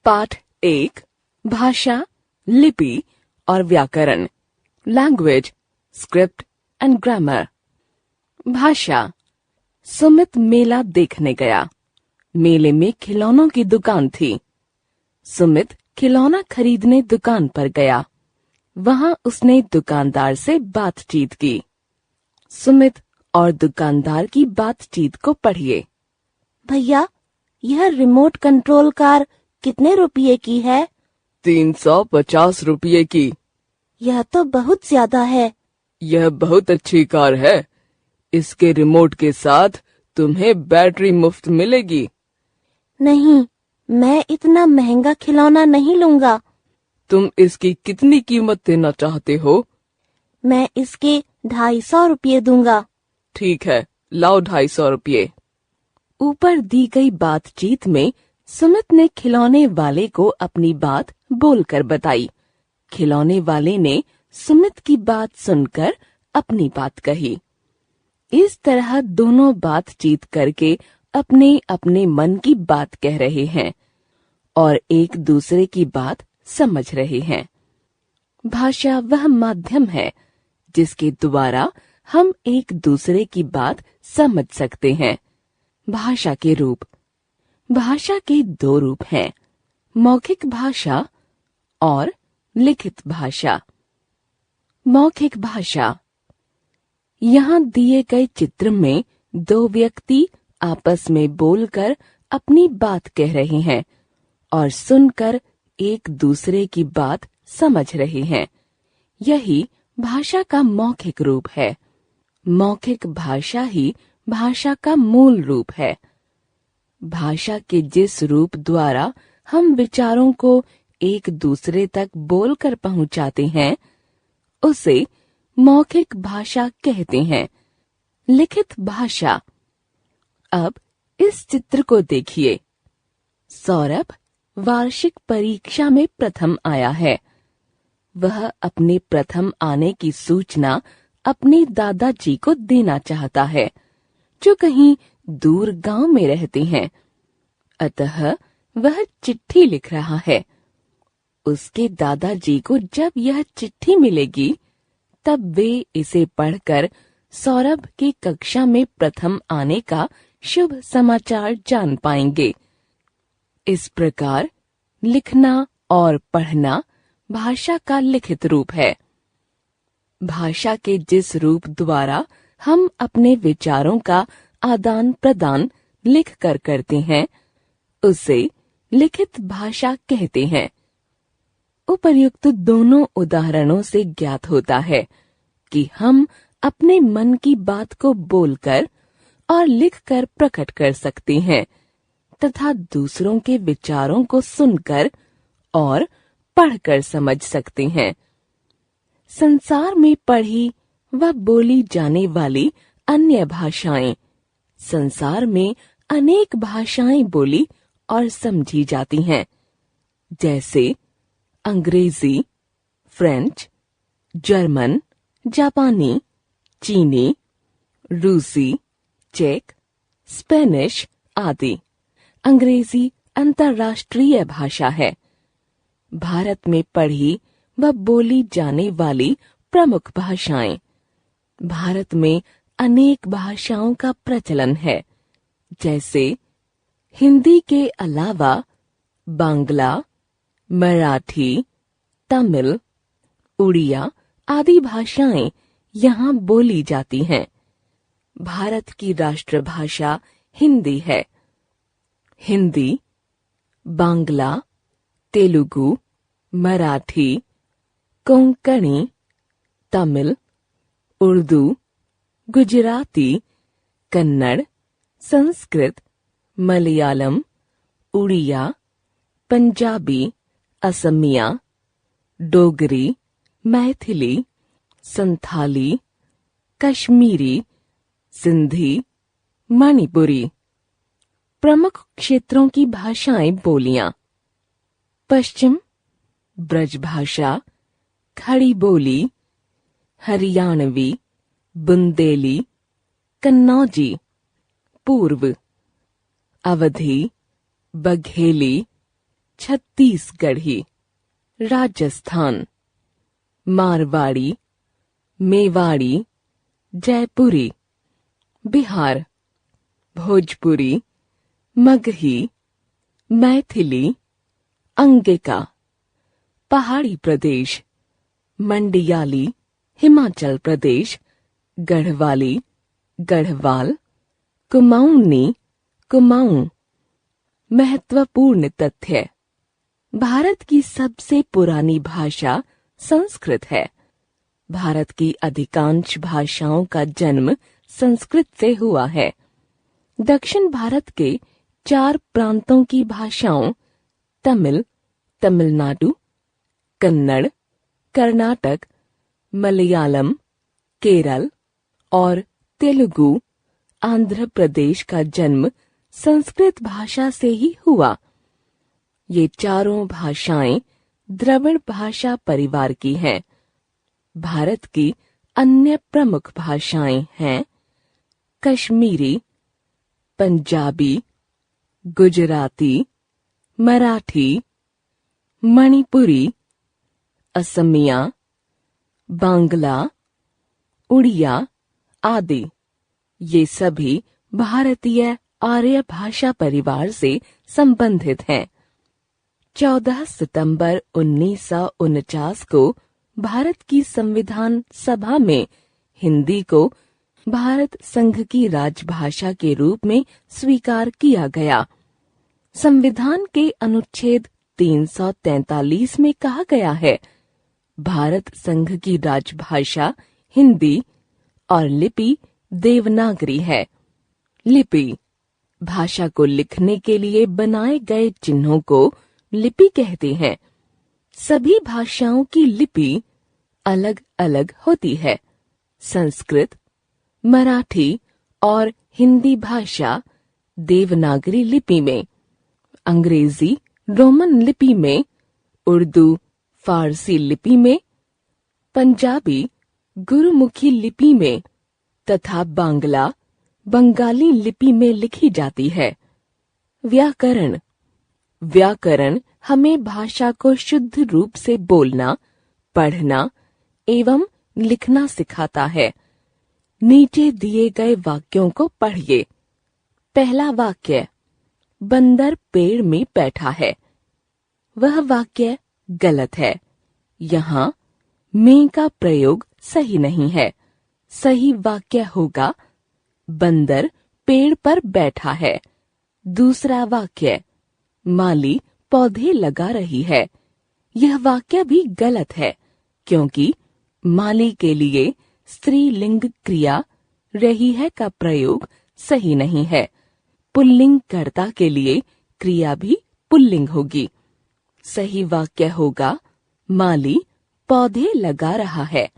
पाठ 1 भाषा, लिपि और व्याकरण, लैंग्वेज, स्क्रिप्ट एंड ग्रामर। भाषा। सुमित मेला देखने गया। मेले में खिलौनों की दुकान थी। सुमित खिलौना खरीदने दुकान पर गया। वहां उसने दुकानदार से बातचीत की। सुमित और दुकानदार की बातचीत को पढ़िए। भैया, यह रिमोट कंट्रोल कार कितने रुपये की है? 350 रुपये की। यह तो बहुत ज्यादा है। यह बहुत अच्छी कार है। इसके रिमोट के साथ तुम्हें बैटरी मुफ्त मिलेगी। नहीं, मैं इतना महंगा खिलौना नहीं लूंगा। तुम इसकी कितनी कीमत देना चाहते हो? मैं इसके 250 रुपये दूंगा। ठीक है, लाओ 250 रुपये। ऊपर दी गई बातचीत में सुमित ने खिलौने वाले को अपनी बात बोलकर बताई। खिलौने वाले ने सुमित की बात सुनकर अपनी बात कही। इस तरह दोनों बातचीत करके अपने अपने मन की बात कह रहे हैं और एक दूसरे की बात समझ रहे हैं। भाषा वह माध्यम है जिसके द्वारा हम एक दूसरे की बात समझ सकते हैं। भाषा के रूप। भाषा के 2 रूप हैं, मौखिक भाषा और लिखित भाषा। मौखिक भाषा। यहाँ दिए गए चित्र में 2 व्यक्ति आपस में बोलकर अपनी बात कह रहे हैं और सुनकर एक दूसरे की बात समझ रहे हैं। यही भाषा का मौखिक रूप है। मौखिक भाषा ही भाषा का मूल रूप है। भाषा के जिस रूप द्वारा हम विचारों को एक दूसरे तक बोलकर पहुंचाते हैं, उसे मौखिक भाषा कहते हैं। लिखित भाषा। अब इस चित्र को देखिए। सौरभ वार्षिक परीक्षा में प्रथम आया है। वह अपने प्रथम आने की सूचना अपने दादाजी को देना चाहता है, जो कहीं दूर गांव में रहते हैं। अतः वह चिट्ठी लिख रहा है। उसके दादाजी को जब यह चिट्ठी मिलेगी, तब वे इसे पढ़कर सौरभ की कक्षा में प्रथम आने का शुभ समाचार जान पाएंगे। इस प्रकार लिखना और पढ़ना भाषा का लिखित रूप है। भाषा के जिस रूप द्वारा हम अपने विचारों का आदान प्रदान लिख कर करते हैं, उसे लिखित भाषा कहते हैं। उपर्युक्त दोनों उदाहरणों से ज्ञात होता है कि हम अपने मन की बात को बोलकर और लिखकर प्रकट कर सकते हैं तथा दूसरों के विचारों को सुनकर और पढ़कर समझ सकते हैं। संसार में पढ़ी व बोली जाने वाली अन्य भाषाएं। संसार में अनेक भाषाएं बोली और समझी जाती हैं, जैसे अंग्रेजी, फ्रेंच, जर्मन, जापानी, चीनी, रूसी, चेक, स्पेनिश आदि। अंग्रेजी अंतर्राष्ट्रीय भाषा है। भारत में पढ़ी व बोली जाने वाली प्रमुख भाषाएं। भारत में अनेक भाषाओं का प्रचलन है, जैसे हिंदी के अलावा बांग्ला, मराठी, तमिल, उड़िया आदि भाषाएं यहाँ बोली जाती हैं। भारत की राष्ट्रभाषा हिंदी है। हिंदी, बांग्ला, तेलुगु, मराठी, कोंकणी, तमिल, उर्दू, गुजराती, कन्नड़, संस्कृत, मलयालम, उड़िया, पंजाबी, असमिया, डोगरी, मैथिली, संथाली, कश्मीरी, सिंधी, मणिपुरी। प्रमुख क्षेत्रों की भाषाएं बोलियां। पश्चिम ब्रजभाषा, खड़ी बोली, हरियाणवी, बुंदेली, कन्नौजी। पूर्व अवधी, बघेली, छत्तीसगढ़ी। राजस्थान, मारवाड़ी, मेवाड़ी, जयपुरी। बिहार, भोजपुरी, मगही, मैथिली, अंगिका। पहाड़ी प्रदेश, मंडियाली, हिमाचल प्रदेश, गढ़वाली, गढ़वाल, कुमाऊनी, कुमाऊं। महत्वपूर्ण तथ्य: भारत की सबसे पुरानी भाषा संस्कृत है। भारत की अधिकांश भाषाओं का जन्म संस्कृत से हुआ है। दक्षिण भारत के 4 प्रांतों की भाषाओं तमिल, तमिलनाडु, कन्नड़, कर्नाटक, मलयालम, केरल और तेलुगु, आंध्र प्रदेश का जन्म संस्कृत भाषा से ही हुआ। ये चारों भाषाएं द्रविड़ भाषा परिवार की हैं। भारत की अन्य प्रमुख भाषाएं हैं कश्मीरी, पंजाबी, गुजराती, मराठी, मणिपुरी, असमिया, बांग्ला, उड़िया आदि। ये सभी भारतीय आर्य भाषा परिवार से संबंधित हैं। 14 सितंबर 1949 को भारत की संविधान सभा में हिंदी को भारत संघ की राजभाषा के रूप में स्वीकार किया गया। संविधान के अनुच्छेद 343 में कहा गया है, भारत संघ की राजभाषा हिंदी और लिपि देवनागरी है। लिपि भाषा को लिखने के लिए बनाए गए चिन्हों को लिपि कहते हैं। सभी भाषाओं की लिपि अलग अलग होती है। संस्कृत, मराठी और हिंदी भाषा देवनागरी लिपि में, अंग्रेजी रोमन लिपि में, उर्दू फारसी लिपि में, पंजाबी गुरुमुखी लिपि में तथा बांग्ला बंगाली लिपि में लिखी जाती है। व्याकरण व्याकरण हमें भाषा को शुद्ध रूप से बोलना, पढ़ना एवं लिखना सिखाता है। नीचे दिए गए वाक्यों को पढ़िए। पहला वाक्य, बंदर पेड़ में बैठा है। वह वाक्य गलत है। यहाँ में का प्रयोग सही नहीं है। सही वाक्य होगा, बंदर पेड़ पर बैठा है। दूसरा वाक्य, माली पौधे लगा रही है। यह वाक्य भी गलत है, क्योंकि माली के लिए स्त्रीलिंग क्रिया रही है का प्रयोग सही नहीं है। पुल्लिंग कर्ता के लिए क्रिया भी पुल्लिंग होगी। सही वाक्य होगा, माली पौधे लगा रहा है।